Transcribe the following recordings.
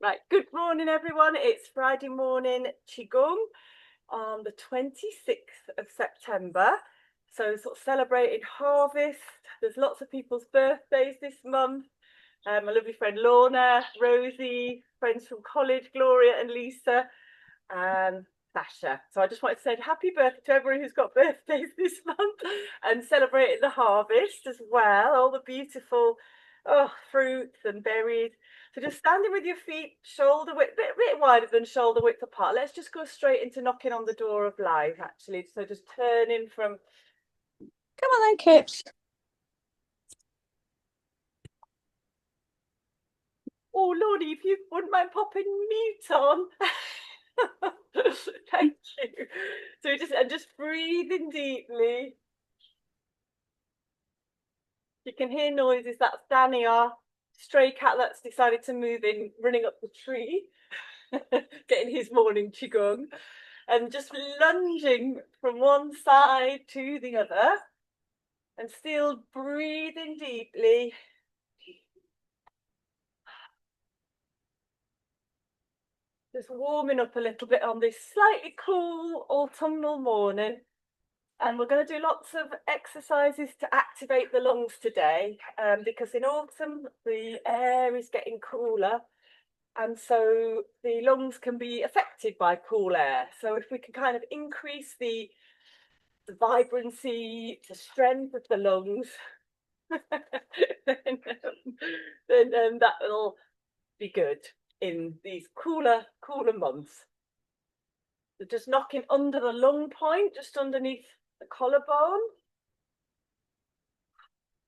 Right, good morning everyone. It's Friday morning Qigong on the 26th of September. So sort of celebrating harvest. There's lots of people's birthdays this month. My lovely friend Lorna, Rosie, friends from college, Gloria and Lisa, and Sasha. So I just wanted to say happy birthday to everyone who's got birthdays this month and celebrating the harvest as well. All the beautiful fruits and berries. So just standing with your feet shoulder width, bit wider than shoulder width apart. Let's just go straight into knocking on the door of life, actually. So just turning from. Come on then, Kips. Oh, Lordy, if you wouldn't mind popping mute on. Thank you. So just breathing deeply. You can hear noises. That's Danny, our stray cat that's decided to move in, running up the tree, getting his morning qigong, and just lunging from one side to the other, and still breathing deeply. Just warming up a little bit on this slightly cool autumnal morning. And we're going to do lots of exercises to activate the lungs today, because in autumn the air is getting cooler, and so the lungs can be affected by cool air. So if we can kind of increase the vibrancy, the strength of the lungs, then that will be good in these cooler months. So just knocking under the lung point, just underneath the collarbone.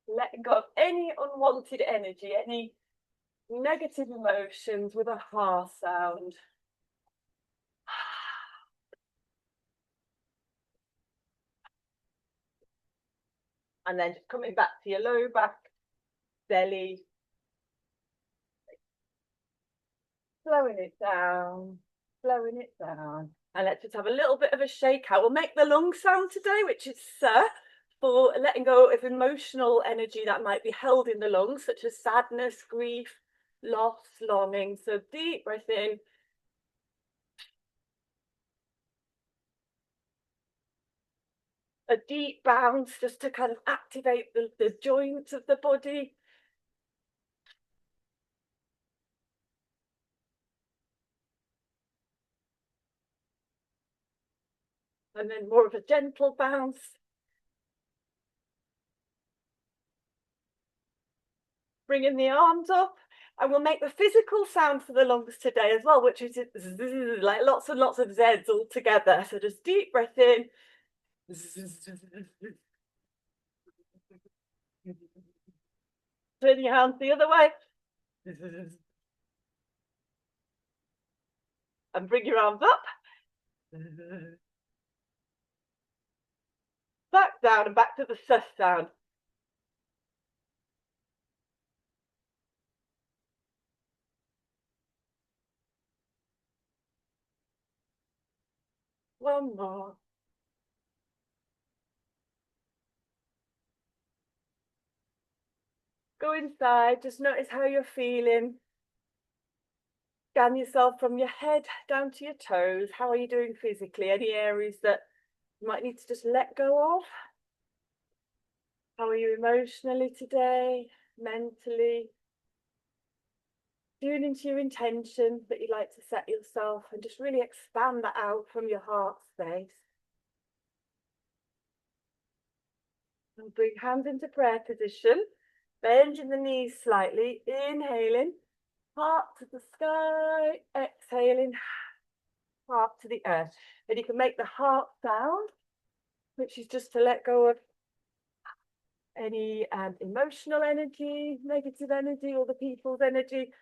Letting go of any unwanted energy, any negative emotions with a ha sound. And then just coming back to your low back, belly. Slowing it down, slowing it down. And let's just have a little bit of a shake out. We'll make the lung sound today, which is for letting go of emotional energy that might be held in the lungs, such as sadness, grief, loss, longing. So deep breath in. A deep bounce just to kind of activate the joints of the body. And then more of a gentle bounce. Bringing the arms up. And we'll make the physical sound for the lungs today as well, which is like lots and lots of Zs all together. So just deep breath in. Turn your hands the other way. And bring your arms up. Back down and back to the sus sound. One more. Go inside, just notice how you're feeling. Scan yourself from your head down to your toes. How are you doing physically? Any areas that you might need to just let go of? How are you emotionally today? Mentally? Tune into your intention that you'd like to set yourself and just really expand that out from your heart space. And bring hands into prayer position, bending the knees slightly, inhaling, heart to the sky, exhaling, heart to the earth. And you can make the heart sound, which is just to let go of any emotional energy, negative energy, or the people's energy.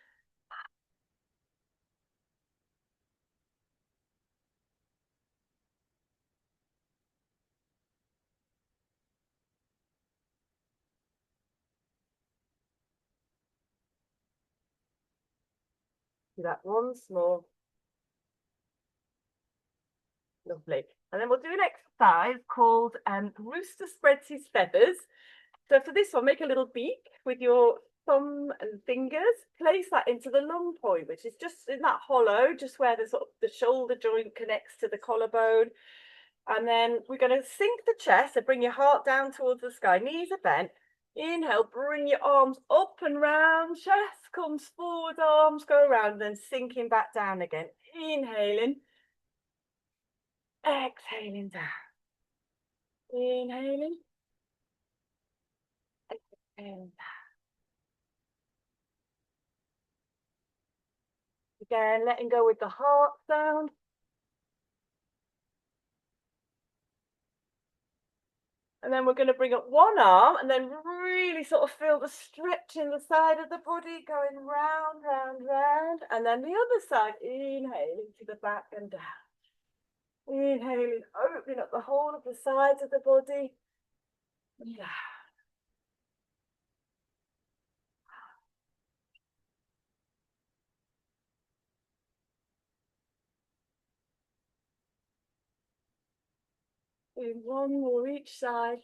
Do that once more. Lovely. And then we'll do an exercise called Rooster Spreads His Feathers. So for this one, make a little beak with your thumb and fingers, place that into the lung point, which is just in that hollow, just where the sort of the shoulder joint connects to the collarbone. And then we're going to sink the chest, so bring your heart down towards the sky, knees are bent. Inhale, bring your arms up and round, chest comes forward, arms go around, then sinking back down again. Inhaling, exhaling down. Inhaling, exhaling down. Again, letting go with the heart sound. And then we're going to bring up one arm and then really sort of feel the stretch in the side of the body going round, round, round. And then the other side, inhaling to the back and down. Inhaling, opening up the whole of the sides of the body. And down. Doing one more each side.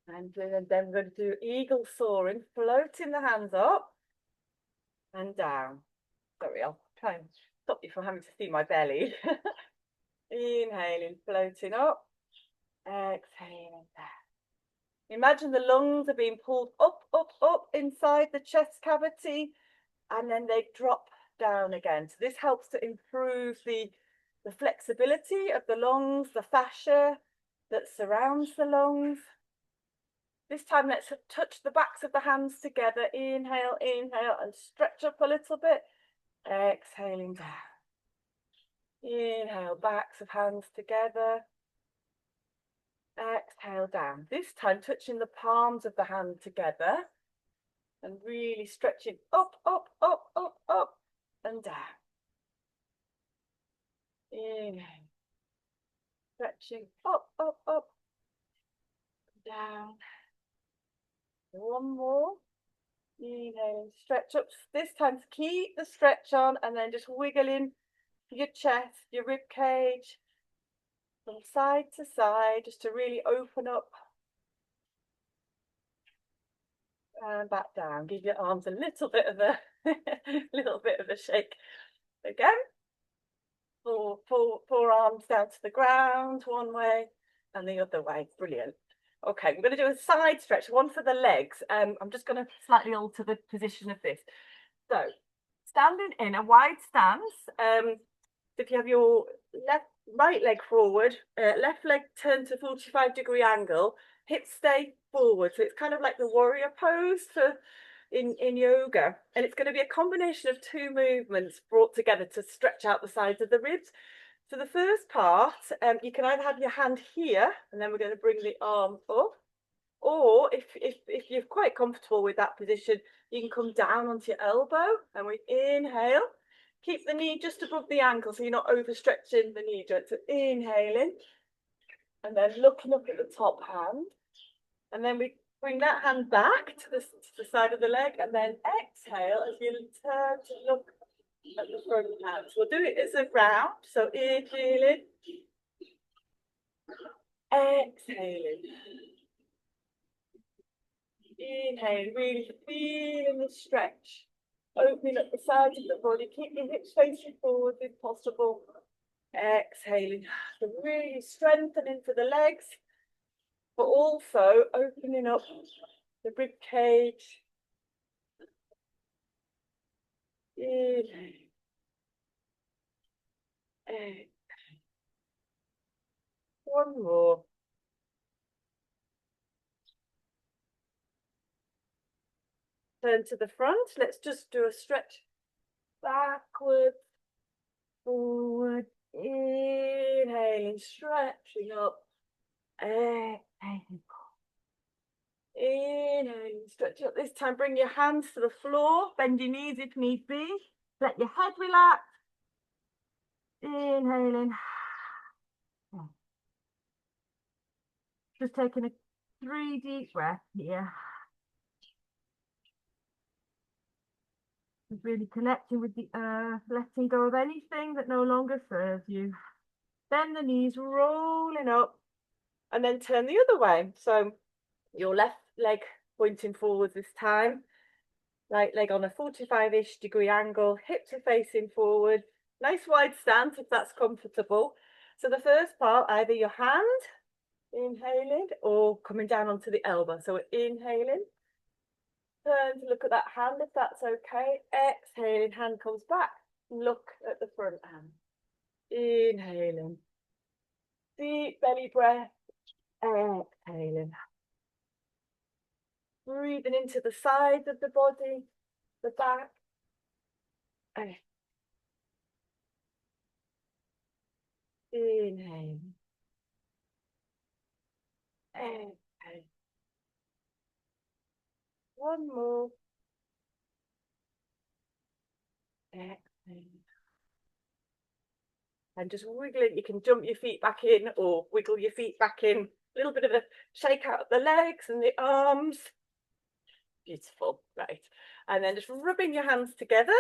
And then we're going to do eagle soaring, floating the hands up and down. Sorry, I'll try and stop you from having to see my belly. Inhaling, floating up, exhaling down. Imagine the lungs are being pulled up, up, up inside the chest cavity, and then they drop down again. So this helps to improve the flexibility of the lungs, the fascia that surrounds the lungs. This time, let's touch the backs of the hands together. Inhale, inhale, and stretch up a little bit. Exhaling down. Inhale, backs of hands together. Exhale down. This time, touching the palms of the hand together and really stretching up, up, up, up, up, and down. Inhale. Stretching up, up, up, down. One more. Inhale, stretch up. This time, keep the stretch on and then just wiggling your chest, your rib cage from side to side, just to really open up and back down. Give your arms a little bit of a shake. Again, forearms down to the ground one way and the other way. Brilliant. Okay, we're going to do a side stretch, one for the legs. I'm just going to slightly alter the position of this. So, standing in a wide stance. If you have your right leg forward, left leg turned to 45-degree angle, hips stay forward. So it's kind of like the warrior pose in yoga. And it's going to be a combination of two movements brought together to stretch out the sides of the ribs. So the first part, you can either have your hand here, and then we're going to bring the arm up. Or if you're quite comfortable with that position, you can come down onto your elbow and we inhale. Keep the knee just above the ankle so you're not overstretching the knee joint. So inhaling and then looking up at the top hand. And then we bring that hand back to the side of the leg and then exhale as you turn to look at the front hand. So we'll do it as a round. So inhaling, exhaling. Inhale, really feeling the stretch. Opening up the sides of the body, keep your hips facing forward if possible. Exhaling, so really strengthening for the legs, but also opening up the rib cage. Inhale. Exhale. One more. Turn to the front. Let's just do a stretch backwards, forward. Inhaling, stretching up. Exhaling. Inhaling, stretch up. This time, bring your hands to the floor. Bend your knees if need be. Let your head relax. Inhaling. Just taking 3 deep breaths here. Just really connecting with the earth, letting go of anything that no longer serves you. Bend the knees, rolling up and then turn the other way. So your left leg pointing forward this time, right leg on a 45-ish degree angle, hips are facing forward, nice wide stance if that's comfortable. So the first part, either your hand, inhaling, or coming down onto the elbow. So we're inhaling, turn to look at that hand if that's okay. Exhaling, hand comes back, look at the front hand. Inhaling, deep belly breath, exhaling. Breathing into the sides of the body, the back. Inhale. Exhale. One more. Exhale. And just wiggle it. You can jump your feet back in or wiggle your feet back in. A little bit of a shake out of the legs and the arms. Beautiful. Right. And then just rubbing your hands together.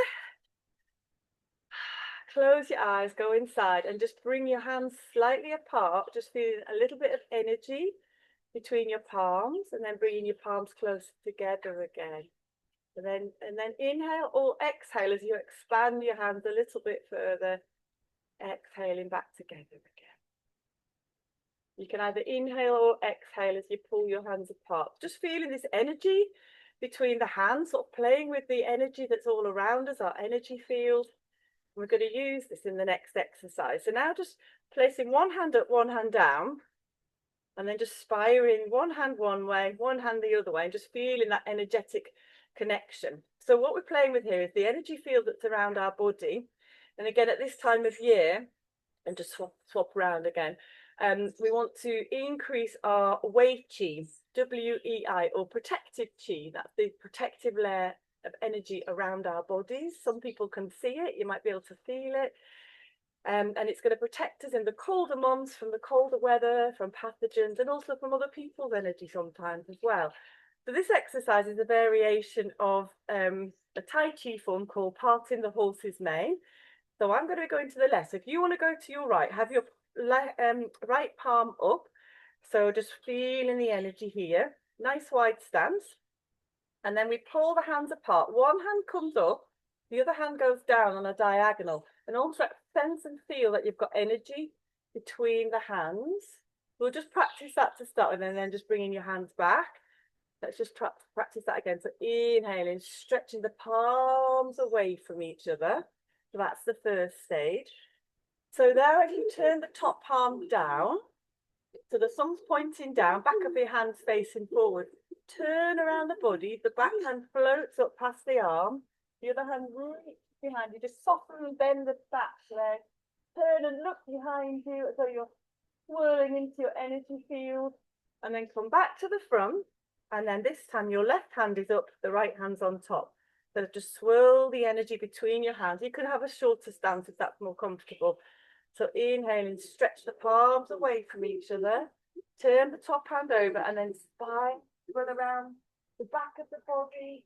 Close your eyes, go inside and just bring your hands slightly apart. Just feeling a little bit of energy between your palms and then bringing your palms close together again. And then inhale or exhale as you expand your hands a little bit further. Exhaling back together again. You can either inhale or exhale as you pull your hands apart. Just feeling this energy between the hands, sort of playing with the energy that's all around us, our energy field. We're going to use this in the next exercise. So now just placing one hand up, one hand down, and then just spiraling one hand one way, one hand the other way, and just feeling that energetic connection. So what we're playing with here is the energy field that's around our body. And again, at this time of year, and just swap around again, we want to increase our wei qi, W-E-I, or protective qi. That's the protective layer of energy around our bodies. Some people can see it, you might be able to feel it. And it's going to protect us in the colder months from the colder weather, from pathogens, and also from other people's energy sometimes as well. So this exercise is a variation of a Tai Chi form called parting the horse's mane. So I'm going to go into the left. So if you want to go to your right, have your right palm up. So just feeling the energy here. Nice wide stance. And then we pull the hands apart. One hand comes up, the other hand goes down on a diagonal. And also sense and feel that you've got energy between the hands. We'll just practice that to start with, and then just bringing your hands back. Let's just practice that again. So inhaling, stretching the palms away from each other. So that's the first stage. So there, if you turn the top palm down, so the thumb's pointing down, back of your hands facing forward. Turn around the body, the back hand floats up past the arm, the other hand right behind you. Just soften and bend the back leg. Turn and look behind you as though you're swirling into your energy field. And then come back to the front. And then this time your left hand is up, the right hand's on top. So just swirl the energy between your hands. You can have a shorter stance if that's more comfortable. So inhaling, stretch the palms away from each other. Turn the top hand over and then spine run around the back of the body.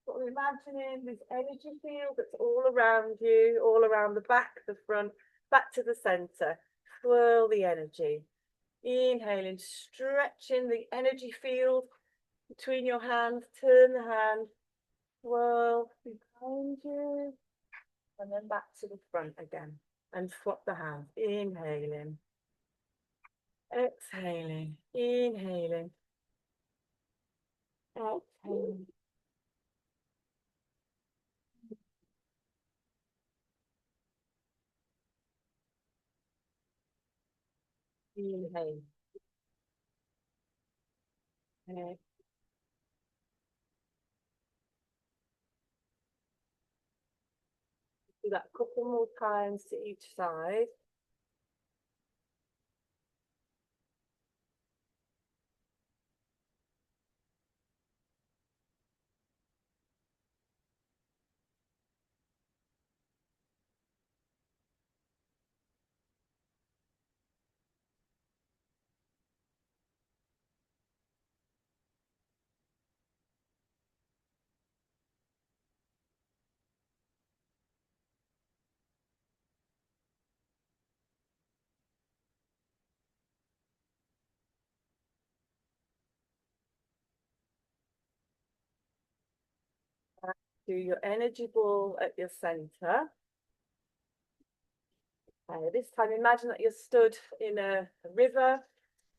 Sort of imagining this energy field that's all around you, all around the back, the front, back to the center. Swirl the energy. Inhaling, stretching the energy field between your hands. Turn the hand, swirl behind you, and then back to the front again. And swap the hands. Inhaling, exhaling, inhaling, exhaling. Inhale. Exhale. Do that a couple more times to each side. Do your energy ball at your center. This time, imagine that you're stood in a river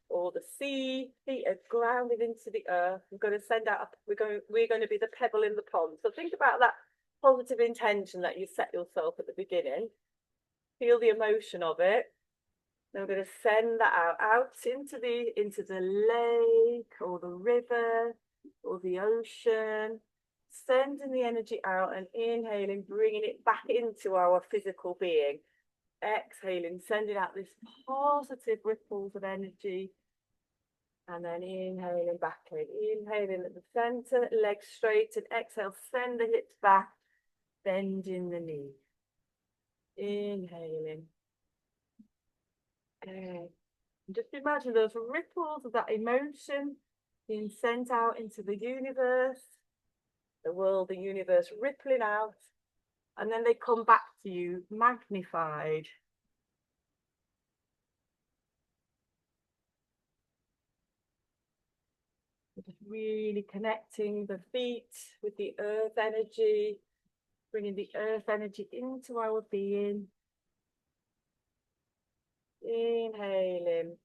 or the sea. Feet are grounded into the earth. We're going to send out. We're going to be the pebble in the pond. So think about that positive intention that you set yourself at the beginning. Feel the emotion of it. Then we're going to send that out into the lake or the river or the ocean. Sending the energy out and inhaling, bringing it back into our physical being. Exhaling, sending out this positive ripples of energy. And then inhaling back in. Inhaling at the center, legs straight, and exhale, send the hips back, bending the knees. Inhaling. Okay. Just imagine those ripples of that emotion being sent out into the universe, the world, the universe rippling out, and then they come back to you magnified. Just really connecting the feet with the earth energy, bringing the earth energy into our being. Inhaling.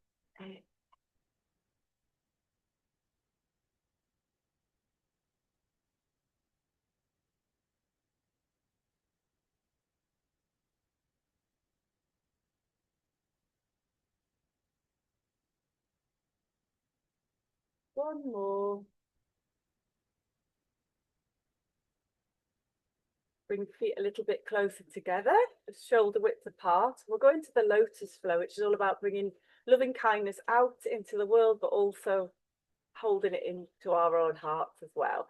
One more. Bring feet a little bit closer together, shoulder width apart. We'll go into the lotus flow, which is all about bringing loving kindness out into the world, but also holding it into our own hearts as well.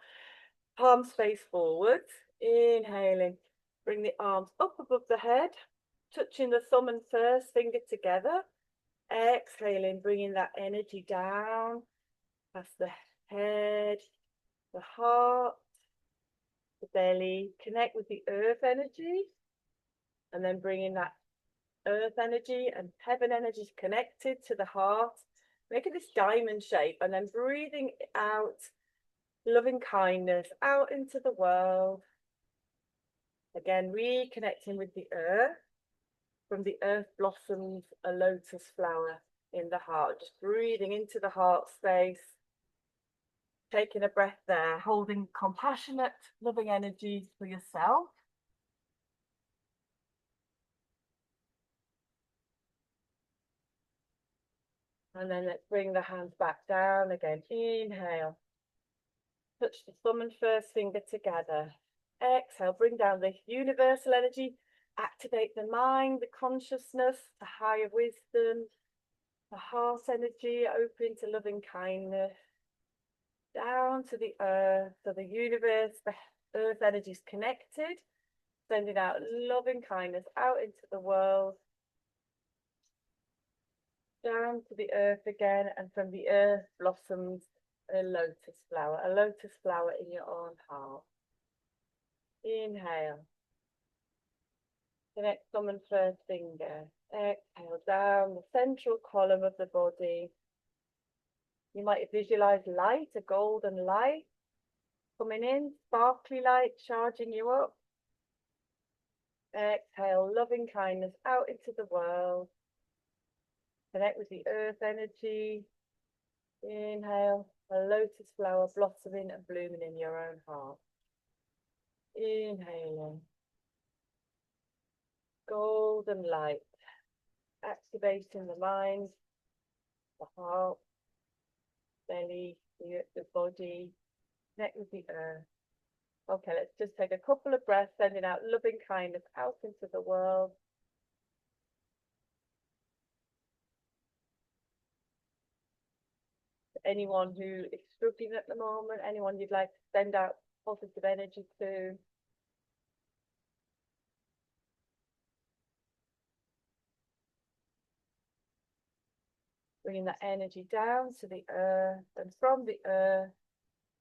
Palms face forward. Inhaling. Bring the arms up above the head, touching the thumb and first finger together. Exhaling, bringing that energy down past the head, the heart, the belly. Connect with the earth energy, and then bringing that earth energy and heaven energies connected to the heart, making this diamond shape, and then breathing out loving kindness out into the world. Again, reconnecting with the earth. From the earth blossoms a lotus flower in the heart. Just breathing into the heart space. Taking a breath there, holding compassionate, loving energy for yourself. And then let's bring the hands back down again. Inhale. Touch the thumb and first finger together. Exhale, bring down the universal energy. Activate the mind, the consciousness, the higher wisdom, the heart energy, open to loving kindness. Down to the earth, so the universe, the earth energy is connected, sending out loving kindness out into the world. Down to the earth again, and from the earth blossoms a lotus flower in your own heart. Inhale. Connect thumb and first finger. Exhale down the central column of the body. You might visualize light, a golden light coming in, sparkly light charging you up. Exhale, loving kindness out into the world. Connect with the earth energy. Inhale, a lotus flower blossoming and blooming in your own heart. Inhaling. Golden light, activating the mind, the heart, belly, the body, connect with the earth. Okay, let's just take a couple of breaths, sending out loving kindness out into the world. Anyone who is struggling at the moment, anyone you'd like to send out positive energy to. Bringing that energy down to the earth, and from the earth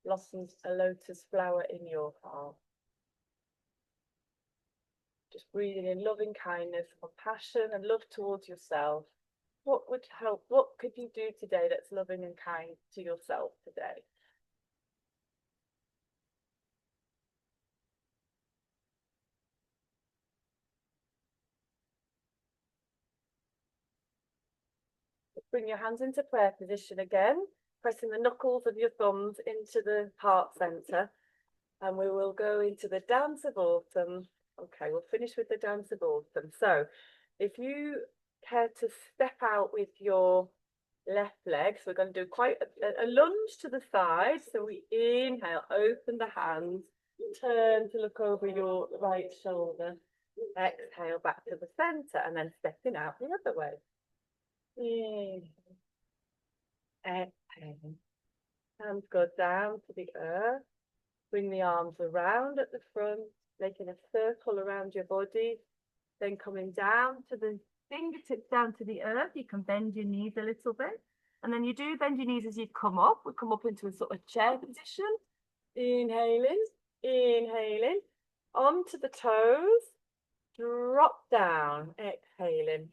blossoms a lotus flower in your heart. Just breathing in loving kindness, compassion and love towards yourself. What would help? What could you do today that's loving and kind to yourself today? bring your hands into prayer position again, pressing the knuckles of your thumbs into the heart center. And we will go into the dance of autumn. Okay, we'll finish with the dance of autumn. So if you care to step out with your left leg, so we're going to do quite a lunge to the side. So we inhale, open the hands, turn to look over your right shoulder. Exhale back to the center and then stepping out the other way. Inhale. Exhale. Hands go down to the earth. Bring the arms around at the front, making a circle around your body. Then coming down to the fingertips down to the earth. You can bend your knees a little bit. And then you do bend your knees as you come up. We come up into a sort of chair position. Inhaling, inhaling. Onto the toes. Drop down, exhaling.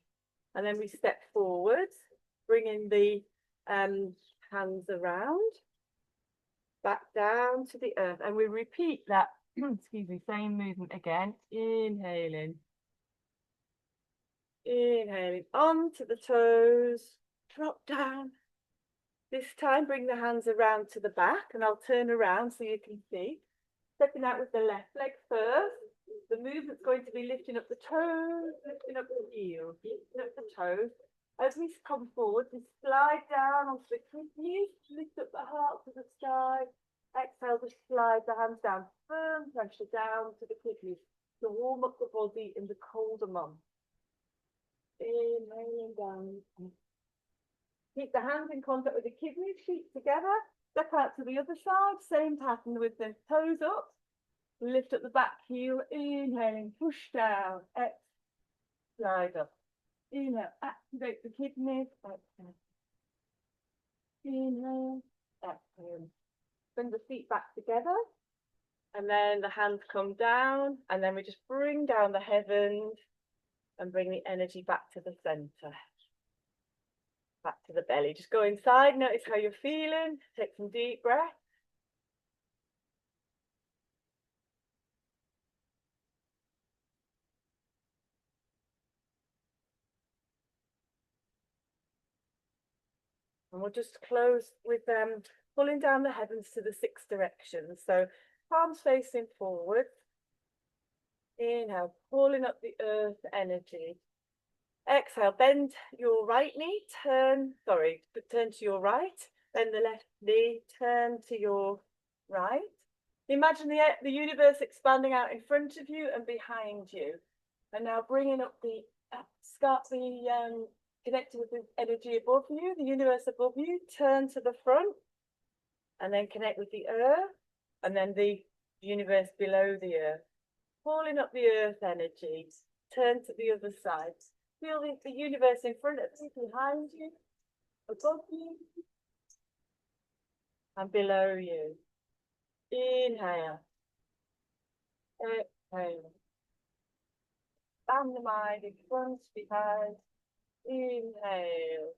And then we step forward, bringing the hands around. Back down to the earth. And we repeat that, excuse me, same movement again. Inhaling. Inhaling onto the toes. Drop down. This time, bring the hands around to the back, and I'll turn around so you can see. Stepping out with the left leg first. The movement's going to be lifting up the toes, lifting up the heels, lifting up the toes. As we come forward, we slide down onto the kidneys, lift up the heart to the sky. Exhale to slide the hands down, firm pressure down to the kidneys to warm up the body in the colder months. Inhaling down. Keep the hands in contact with the kidneys, feet together. Step out to the other side, same pattern with the toes up. Lift up the back heel, inhaling, push down, exhale, slide up. Inhale, activate the kidneys, exhale. Inhale, exhale. Bring the feet back together, and then the hands come down, and then we just bring down the heavens and bring the energy back to the center. Back to the belly. Just go inside, notice how you're feeling, take some deep breaths. And we'll just close with pulling down the heavens to the 6 directions. So palms facing forward. Inhale, pulling up the earth energy. Exhale, bend your right knee, turn to your right. Bend the left knee, turn to your right. Imagine the universe expanding out in front of you and behind you. And now bringing up connected with the energy above you, the universe above you, turn to the front, and then connect with the earth, and then the universe below the earth. Pulling up the earth energy, turn to the other side. Feel the universe in front of you, behind you, above you, and below you. Inhale. Exhale. Stand the mind in front, behind. Inhale.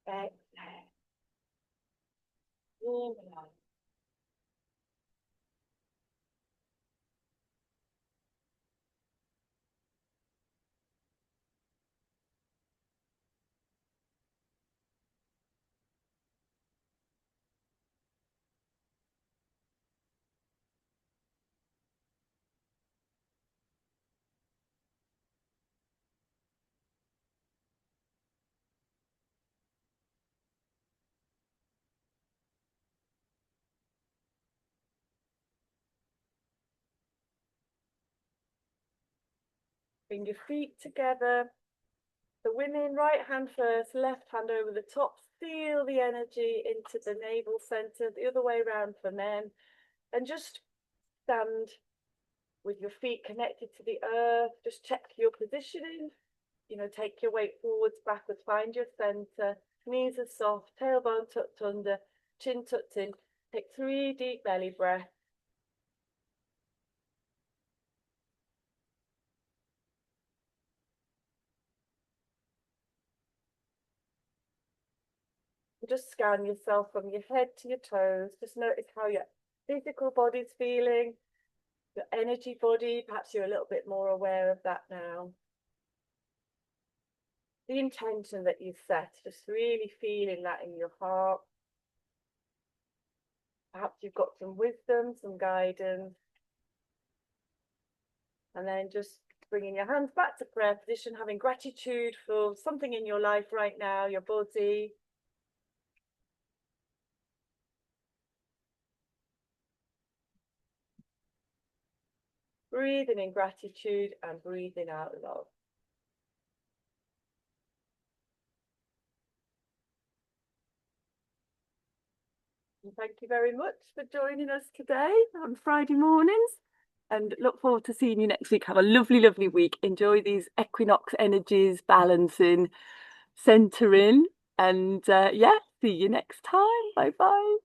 Exhale. Inhale. Bring your feet together. The women, right hand first, left hand over the top. Feel the energy into the navel center, the other way around for men. And just stand with your feet connected to the earth. Just check your positioning. Take your weight forwards, backwards, find your center. Knees are soft, tailbone tucked under, chin tucked in. Take 3 deep belly breaths. Just scan yourself from your head to your toes. Just notice how your physical body's feeling, your energy body. Perhaps you're a little bit more aware of that now. the intention that you set, just really feeling that in your heart. Perhaps you've got some wisdom, some guidance, and then just bringing your hands back to prayer position, having gratitude for something in your life right now, your body. Breathing in gratitude and breathing out love. And thank you very much for joining us today on Friday mornings, and look forward to seeing you next week. Have a lovely, lovely week. Enjoy these equinox energies, balancing, centering, and yeah, see you next time. Bye bye.